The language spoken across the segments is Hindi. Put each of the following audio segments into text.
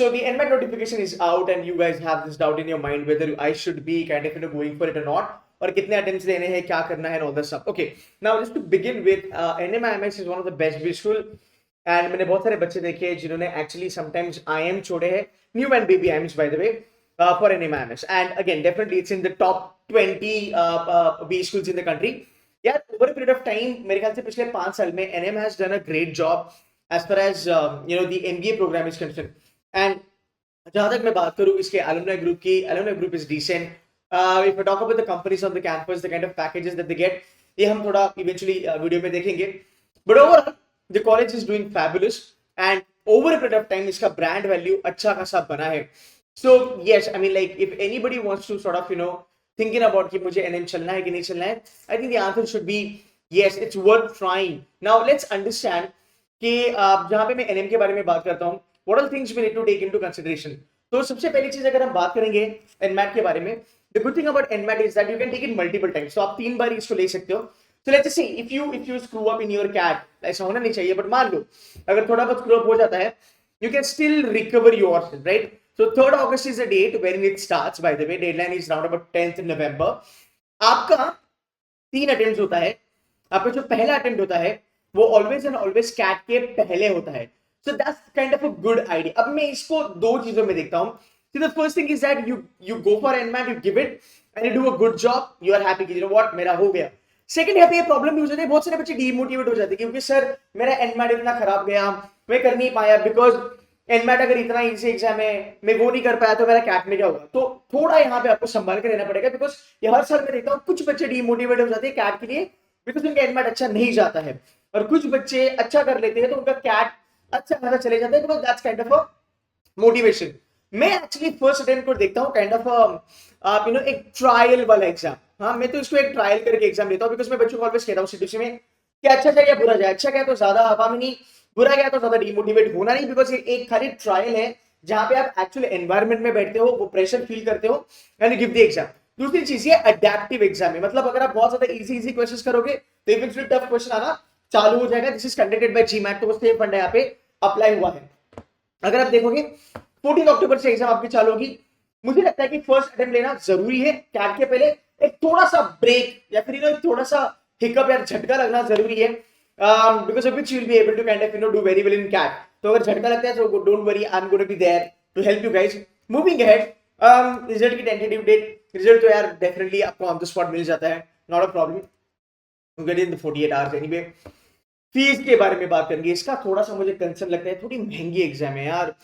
So the NMAT notification is out and you guys have this doubt in your mind whether I should be kind of going for it or not, और कितने attempts लेने हैं, क्या करना है, and all that stuff. Okay, now just to begin with, NMAT is one of the best visual, and मैंने बहुत सारे बच्चे देखे हैं जिन्होंने actually sometimes IM छोड़े हैं, new and baby IMs by the way, for NMAT, and again definitely it's in the top 20 B schools in the country. Yeah, over a period of time, मेरे ख्याल से पिछले 5 साल में NM has done a great job as far as the MBA program is concerned. And जहां तक मैं बात करूं इसके alumni group की, alumni group is decent. If I talk about the companies on the campus, the kind of packages that they get, ये हम थोड़ा eventually वीडियो में देखेंगे. But overall, the college is doing fabulous, and over a period of time, इसका brand value अच्छा खासा बना है. So yes, I mean like if anybody wants to sort of thinking about कि मुझे NM चलना है कि नहीं चलना है, I think the answer should be yes, it's worth trying. Now let's understand कि जहाँ पे मैं NM के बारे में बात करता हूँ, what are the things we need to take into consideration? तो सबसे पहली चीज अगर हम बात करेंगे NMAT के बारे में, the good thing about NMAT is that you can take it multiple times. तो आप 3 बार इसको ले सकते हो. So let's just say if you screw up in your CAT, ऐसा होना नहीं चाहिए, but मान लो अगर थोड़ा बहुत screw up हो जाता है, you can still recover yourself, right? So 3rd August is the date when it starts. By the way, deadline is around about 10th November. आपका 3 अटेम्प्ट होता है. आपका जो पहला अटेम्प्ट होता है वो ऑलवेज एंड ऑलवेज कैट के पहले होता है. So that's kind of a good idea. अब मैं इसको दो चीजों में देखता हूं. So the first thing is that you go for NMAT, you give it and you do a good job. You are happy कि you know what मेरा हो गया. सेकंड यहाँ पे ये प्रॉब्लम भी हो जाती है, बहुत सारे बच्चे डीमोटिवेट हो जाते हैं क्योंकि सर मेरा NMAT इतना खराब गया, मैं कर नहीं पाया बिकॉज NMAT अगर इतना इजी एग्जाम है मैं वो नहीं कर पाया तो मेरा कैट में क्या होगा. तो थोड़ा यहाँ पे आपको संभाल के रहना पड़ेगा बिकॉज ये हर साल मैं देखता हूँ कुछ बच्चे डीमोटिवेट हो जाते हैं कैट के लिए बिकॉज उनका NMAT अच्छा नहीं जाता है, और कुछ बच्चे अच्छा कर लेते हैं तो उनका कैट अच्छा खासा चले जाता है because that's kind of a motivation. मैं एक्चुअली फर्स्ट अटेम्प्ट को देखता हूँ काइंड ऑफ एक ट्रायल वाला एग्जाम. हाँ, मैं तो इसको एक ट्रायल करके एग्जाम लेता हूँ बिकॉज मैं बच्चों को ऑलवेज कहता हूँ सीटीसी में कि अच्छा जाए या बुरा जाए, अच्छा गया तो ज्यादा हवा में नहीं, बुरा गया तो ज्यादा डिमोटिवेट होना नहीं, बिकॉज ये एक खाली ट्रायल है जहां पे आप एक्चुअल एनवायरनमेंट में बैठते हो, वो प्रेशर फील करते हो एंड गिव द एग्जाम. दूसरी चीज ये अडेप्टिव एग्जाम है, मतलब अगर आप बहुत ज्यादा इजी क्वेश्चंस करोगे तो इवेंचुअली टफ क्वेश्चन आना चालू हो जाएगा. This is conducted by GMAT, तो वो सेम फंडा यहाँ पे अप्लाई हुआ है. अगर आप देखोगे 14 अक्टूबर से एग्जाम आपकी चालू होगी. मुझे लगता है कि फर्स्ट अटेम्प्ट लेना जरूरी है. कैट के पहले एक थोड़ा सा ब्रेक या फिर थोड़ा सा हिकअप या झटका लगना जरूरी है, because of which you will be able to kind of do very well in CAT. तो अगर झटका लगता है तो don't worry, I'm going to be there to help you guys. Moving ahead, result की टेंटेटिव डेट, रिजल्ट तो यार डेफिनेटली आपको ऑन द स्पॉट मिल जाता है, not a problem. You get it in 48 hours anyway. Fees के बारे में बात करेंगे. इसका थोड़ा सा मुझे कंसर्न लगता है, थोड़ी महंगी एग्जाम है यार.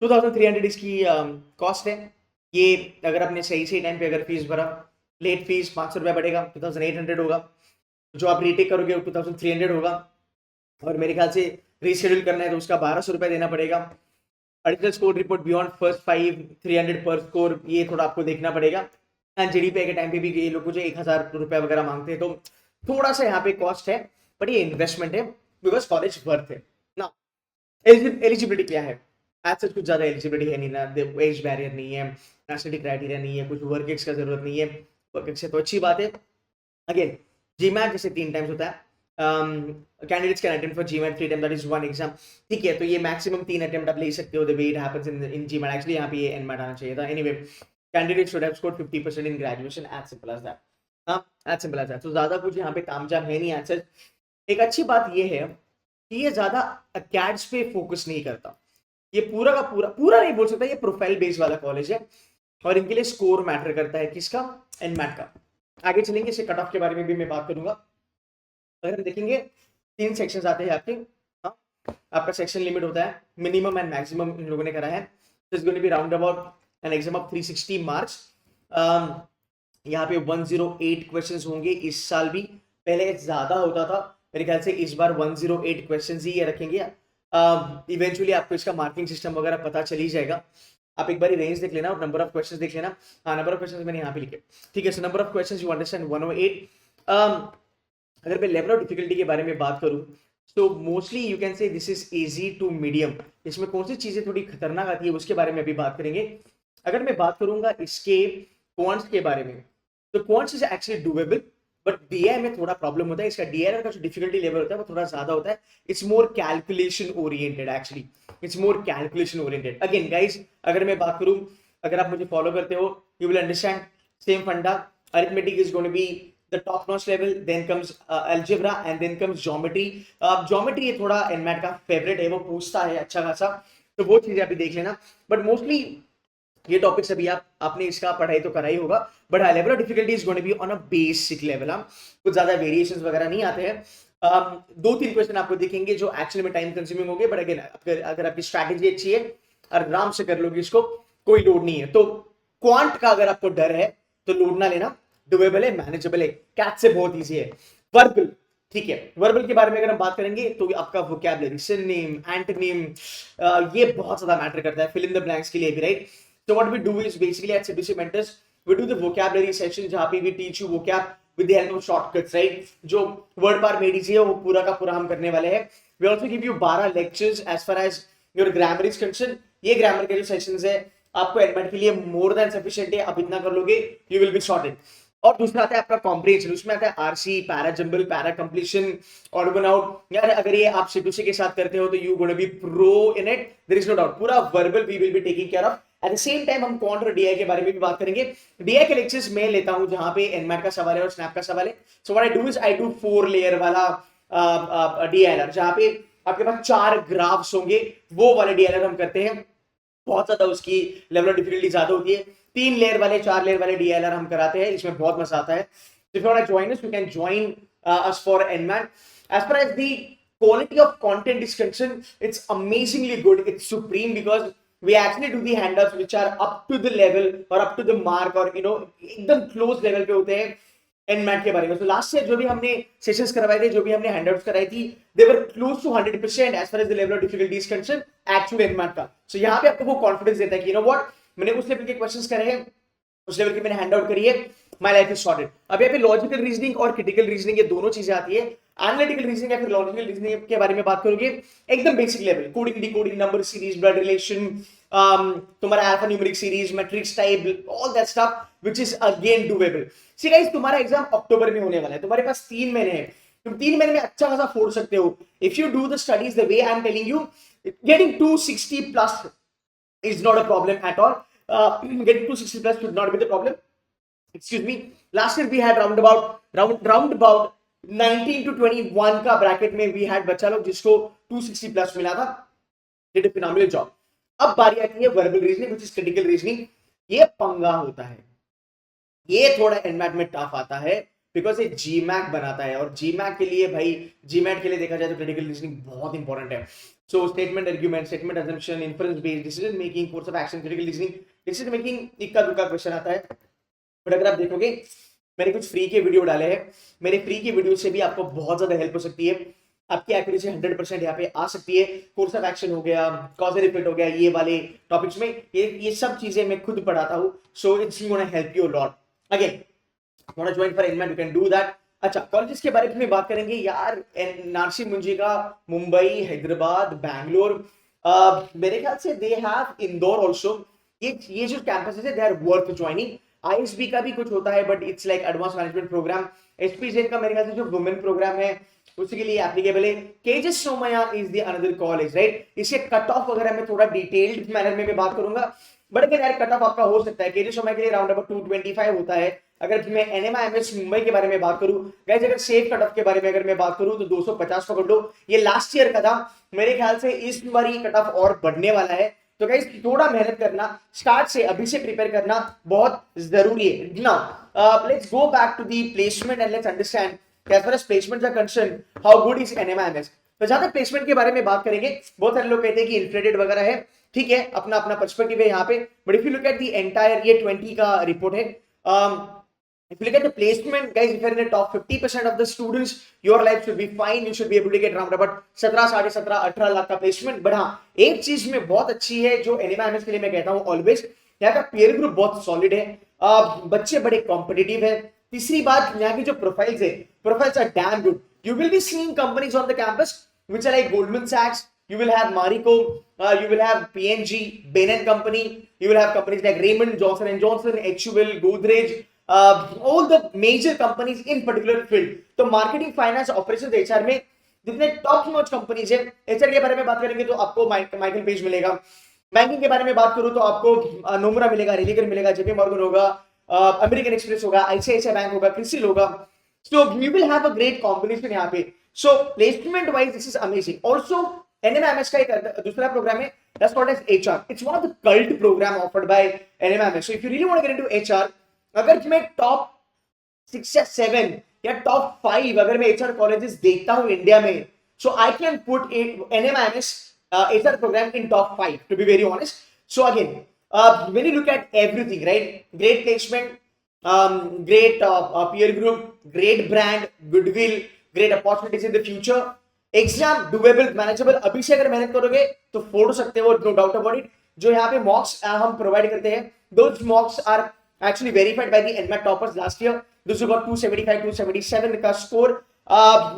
2300 इसकी कॉस्ट है. ये अगर आपने सही सही टाइम पे अगर फीस भरा, लेट फीस 500 रुपया बढ़ेगा, 2800 होगा. जो आप रीटेक करोगे वो 2300 होगा, और मेरे ख्याल से रीशेड्यूल करना है तो उसका 1200 रुपया देना पड़ेगा. Additional score report beyond first 5 300 पर स्कोर, ये थोड़ा आपको देखना पड़ेगा. एंड जीडीपी के टाइम पे भी ये लोग मुझे 1000 रुपया वगैरह मांगते हैं, तो थोड़ा सा यहाँ पे कॉस्ट है, बट ये इन्वेस्टमेंट है बिकॉज कॉलेज वर्थ है ना. एलिजिबिलिटी क्या है? आज कुछ ज्यादा एलिजिबिलिटी है नहीं ना, एज बैरियर नहीं है, नेशनलिटी क्राइटेरिया नहीं है, कुछ वर्क एक्स का जरूरत नहीं है. वर्क एक्स है तो अच्छी बात है. अगेन GMAT जैसे 3 टाइम्स होता है, candidates can attempt for GMAT 3 time, that is 1 exam. ठीक है, तो ये मैक्सिमम 3 अटेम्प्ट आप ले सकते हो. The way it happens in GMAT. Actually यहाँ पे ये NMAT आना चाहिए था. Anyway, candidate should have scored 50% in graduation, as simple as that. हाँ, एज सिंपल एज दैट. तो ज्यादा कुछ यहाँ पे तामझाम है नहीं. एज एक अच्छी बात ये है कि ये ज्यादा कैड्स पे फोकस नहीं करता. ये पूरा का पूरा नहीं बोल सकता, ये प्रोफाइल बेस्ड वाला कॉलेज है, और इनके लिए स्कोर मैटर करता है. किसका? NMAT का. आगे चलेंगे, इसके कट ऑफ के बारे में भी मैं बात करूंगा. अगर हम देखेंगे 3 सेक्शंस आते हैं आपके. हाँ, आपका सेक्शन लिमिट होता है, मिनिमम एंड मैक्सिमम इन लोगों ने करा है. It's going to be round about an exam of 360 marks. यहाँ पे 108 क्वेश्चंस होंगे इस साल भी. पहले ज्यादा होता था, मेरे ख्याल से इस बार 108 क्वेश्चंस ही ये रखेंगे. इवेंचुअली आपको इसका मार्किंग सिस्टम वगैरह पता चल ही जाएगा. आप एक बार रेंज देख लेना और नंबर ऑफ क्वेश्चंस देख लेना. हाँ, नंबर ऑफ क्वेश्चंस मैंने यहाँ पे लिखे. ठीक है, so number of questions you understand 108. अगर मैं लेवल ऑफ डिफिकल्टी के बारे में बात करूँ तो mostly you can say this is easy to medium. इसमें कौन सी चीजें थोड़ी खतरनाक आती है उसके बारे में अभी बात करेंगे. अगर मैं बात करूंगा इसके क्वांट्स के बारे में, तो quants is actually doable, but DI में थोड़ा प्रॉब्लम होता है, इसका डीआई का जो डिफिकल्टी लेवल होता है वो थोड़ा ज्यादा होता है. It's more calculation oriented actually, it's more calculation oriented. Again guys, अगर मैं बात करूं, अगर आप मुझे फॉलो करते हो, you will understand same funda. Arithmetic is going to be the top notch level, then comes algebra and then comes geometry. Geometry ये थोड़ा NMAT का फेवरेट है, वो पूछता है अच्छा खासा, तो वो चीजें अभी देख लेना. बट मोस्टली ये टॉपिक्स अभी आपने इसका पढ़ाई तो करा ही होगा, but high level of difficulty is going to be on a basic level. हम कुछ ज्यादा वेरिएशंस वगैरह नहीं आते हैं. 2-3 क्वेश्चन आपको दिखेंगे जो एक्चुअली में टाइम कंज्यूमिंग होंगे, बट अगेन अगर आपकी स्ट्रैटेजी अच्छी है, आराम से कर लोगे इसको, कोई लोड नहीं है. तो क्वांट का अगर आपको डर है तो लोड ना लेना, डुएबल है, मैनेजेबल है, कैट से बहुत इजी है. वर्बल, ठीक है, वर्बल के बारे में अगर हम बात करेंगे तो आपका वोकैबुलरी, सिनोनिम, एंटोनिम, ये बहुत ज्यादा मैटर करता है फिल इन द ब्लैंक्स के लिए भी, right. So what we do is basically at CBC Mentors, we do the vocabulary session जहाँ पे we teach you vocab with the help of shortcuts, right? जो word par मेडिसी है वो पूरा का पूरा हम करने वाले हैं. We also give you 12 lectures as far as your grammar is concerned. ये grammar के जो sessions है आपको एडमिट के लिए more than sufficient है. आप इतना कर लोगे you will be sorted. और दूसरा आता है आपका कॉम्प्रिहेंशन, उसमें आता है RC, para jumble, para completion, odd one out. यार अगर ये आप सीपीसी के साथ करते हो तो you gonna be pro in it, there is no doubt. पूरा verbal we will be taking care of. At the same time हम क्वांट और डीआई के बारे में भी बात करेंगे. डीआई के लेक्चर्स मैं लेता हूं जहां पे एनमैट का सवाल है और स्नैप का सवाल है. So what I do is I do 4 layer वाला डीआईएलआर, जहां पे आपके पास 4 ग्राफ्स होंगे, वो वाले डीआईएलआर हम करते हैं. बहुत ज्यादा उसकी लेवल ऑफ डिफिकल्टी ज्यादा होती है. 3 लेयर वाले 4 लेयर वाले डीएलआर हम कराते हैं, इसमें बहुत मजा आता है. If you want to join us, you can join us for NMAT. As far as the quality of content is concerned, it's amazingly good. It's supreme because we actually do the handouts which are up to the level or up to the mark or you know एकदम close level पे होते हैं NMAT के बारे में. So last year जो भी हमने sessions करवाए थे, जो भी हमने handouts कराई थी, they were close to 100% as far as the level of difficulty is concerned actual NMAT का. So यहाँ पे आपको वो confidence देता है कि you know what, मैंने उस लेवल के क्वेश्चंस करे हैं, उस लेवल के मैंने हैंड आउट करी है, माय लाइफ इज सॉर्टेड. अब यहाँ पे लॉजिकल रीजनिंग और क्रिटिकल रीजनिंग ये दोनों चीजें आती है. एनालिटिकल रीजनिंग या फिर लॉजिकल रीजनिंग के बारे में बात करोगे, एकदम basic level, coding, decoding, number series, blood relation, तुम्हारा alpha numeric series, matrix type, all that stuff which is again doable. See guys, तुम्हारा एग्जाम अक्टूबर में होने वाला है, तुम्हारे पास 3 महीने हैं, तुम 3 महीने में अच्छा खासा फोड़ सकते हो. If you do the studies the way I am telling you, getting 260 plus is not a problem at all. Getting 260 plus should not be the problem. Excuse me. Last year we had round about 19 to 21 का bracket में we had बच्चा लोग जिसको 260 plus मिला था. Did a phenomenal job. अब बारी आती है verbal reasoning, which is critical reasoning. ये पंगा होता है, ये थोड़ा NMAT में टफ आता है बिकॉज ये GMAT बनाता है, और GMAT के लिए भाई, GMAT के लिए देखा जाए तो क्रिटिकल रीजनिंग बहुत इंपॉर्टेंट है. So statement, argument, statement, assumption, inference based, decision making, course of action, critical reasoning, decision making इक्का दुक्का क्वेश्चन आता है. बट अगर आप देखोगे मैंने कुछ फ्री के वीडियो डाले हैं, मेरे फ्री की वीडियो से भी आपको बहुत ज्यादा हेल्प हो सकती है. आपकी एक्यूरेसी 100% यहाँ पे आ सकती है. कोर्स ऑफ एक्शन हो गया, कॉज एंड इफेक्ट हो गया, ये वाले टॉपिक्स में ये सब चीजें मैं खुद पढ़ाता हूँ. So it's gonna help you lot. Again want to join for NMAT, you can do that. अच्छा, कॉलेजेस के बारे में बात करेंगे यार. नारसी मुंजिका, मुंबई, हैदराबाद, बैंगलोर, मेरे ख्याल से दे हैव इंदौर आल्सो. ये जो कैंपसेस है they are worth joining. ISB का भी कुछ होता है but it's like advance management program. SPJ का मेरे ख्याल से जो वुमेन प्रोग्राम है उसके लिए एप्लीकेबल है. KJ's Somaiya is the another college, right. इसके कट ऑफ वगैरह में थोड़ा डिटेल्ड मैनर में मैं बात करूंगा, बट अगर यार कट ऑफ आपका हो सकता है. केजेस सोमया के लिए राउंड अबाउट 225 होता है. अगर मैं NMAT मुंबई के बारे में बात करूं गाइस, अगर सेफ कट ऑफ के बारे में अगर मैं बात करूं तो 250 पकड़ लो. ये लास्ट ईयर का था, मेरे ख्याल से इस बार ये कट ऑफ और बढ़ने वाला है. तो गाइस थोड़ा मेहनत करना, स्टार्ट से अभी से प्रिपेयर करना बहुत जरूरी है. Now let's go back to the placement and let's understand as far as placement are concern how good is NMAT. तो जहां तक प्लेसमेंट के बारे में बात करेंगे, बहुत सारे लोग कहते हैं कि इन्फ्लेटेड वगैरह है. ठीक है, अपना अपना पर्सपेक्टिव है यहाँ पे, but if you look at the entire, ये 20 का रिपोर्ट है. If you look at the placement, guys, if you're in the top 50% of the students, your life should be fine. You should be able to get around about 17, 17.5, 18 lakh का placement. बट हाँ, एक चीज में बहुत अच्छी है जो NMAT के लिए मैं कहता हूँ ऑलवेज, यहाँ का पेयर ग्रुप बहुत सॉलिड है. बच्चे बड़े कॉम्पिटिटिव है. तीसरी बात, यहाँ की जो प्रोफाइल्स है, profiles are damn good. You will be seeing companies on the campus which are like Goldman Sachs. You will have Marico, you will have PNG, Bain & Company. You will have companies like Raymond, Johnson & Johnson, HUL, Godrej. all the major companies in particular field. तो marketing, finance, operations, HR में जितने टॉप नॉच कंपनीज है, एचआर के बारे में बात करेंगे तो आपको माइकल पेज मिलेगा. बैंकिंग के बारे में बात करूं तो आपको नोमरा मिलेगा, रेलिगर मिलेगा, जेपी मॉर्गन होगा, अमेरिकन एक्सप्रेस होगा, आईसीआईसीआई बैंक होगा, क्रिसिल होगा. So you will have a great combination यहाँ पे. So placement wise this is amazing. Also NMAMS का एक दूसरा प्रोग्राम है, that's called as HR. It's one of the cult program offered by NMAMS. So if you really want to get into HR, अगर मैं टॉप 6 या 7 या टॉप 5 अगर मैं HR कॉलेजेस देखता हूं इंडिया में, so I can put NMAMS HR program in top 5, to be very honest. So again, when you look at everything, right? Great placement, great peer group, great brand, goodwill, great opportunities in the future. Exam doable, manageable. अभी से अगर मेहनत करोगे तो फोड़ सकते हो, नो डाउट अबाउट इट. जो यहाँ पे मॉक्स हम प्रोवाइड करते हैं, those mocks are actually verified by the NMAT toppers last year. Those who got 275, 277 ka score.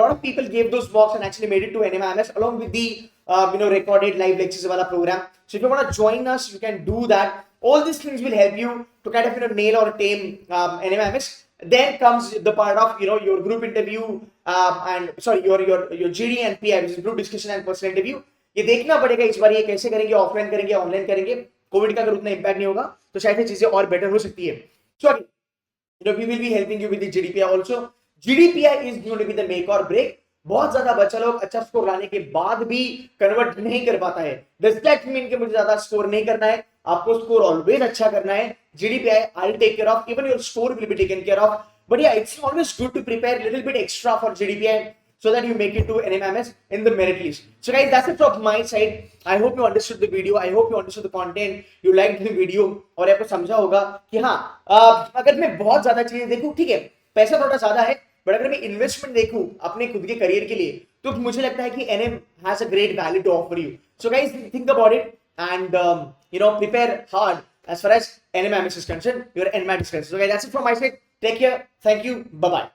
Lot of people gave those mocks and actually made it to NMAMS along with the recorded live lectures wala program. So if you want to join us, you can do that. All these things will help you to kind of nail or tame NMAMS. Then comes the part of your group interview and sorry your GD and PI, which is group discussion and personal interview. ये देखना पड़ेगा इस बार ये कैसे करेंगे, ऑफलाइन करेंगे, ऑनलाइन करेंगे. कोविड का अगर उतना इम्पैक्ट नहीं होगा तो शायद ये चीजें और बेटर हो सकती है. सो we will be helping you with the GDPI also. GDPI is going to be the make or break. बहुत ज्यादा बच्चा लोग अच्छा स्कोर लाने के बाद भी कन्वर्ट नहीं कर पाता है. Does that mean कि मुझे ज्यादा स्कोर नहीं करना है? आपको स्कोर ऑलवेज अच्छा करना है. GDPI I'll take care of. Even your score will be taken care of. But yeah, it's always good to prepare a little bit extra for GDPI so that you make it to NMAMS in the merit list. So guys, that's it from my side. I hope you understood the video. I hope you understood the content. You liked the video. और आपको समझा होगा कि हाँ, अगर मैं बहुत ज्यादा चीजें देखूं, ठीक है, पैसा थोड़ा ज्यादा है, बट अगर मैं इन्वेस्टमेंट देखूं अपने खुद के करियर के लिए, तो मुझे लगता है कि NM has a great value to offer you. So guys, think about it and prepare hard as far as NMAMS is concerned, your NMAT is concerned. So guys, that's it from my side. Take care. Thank you. Bye bye.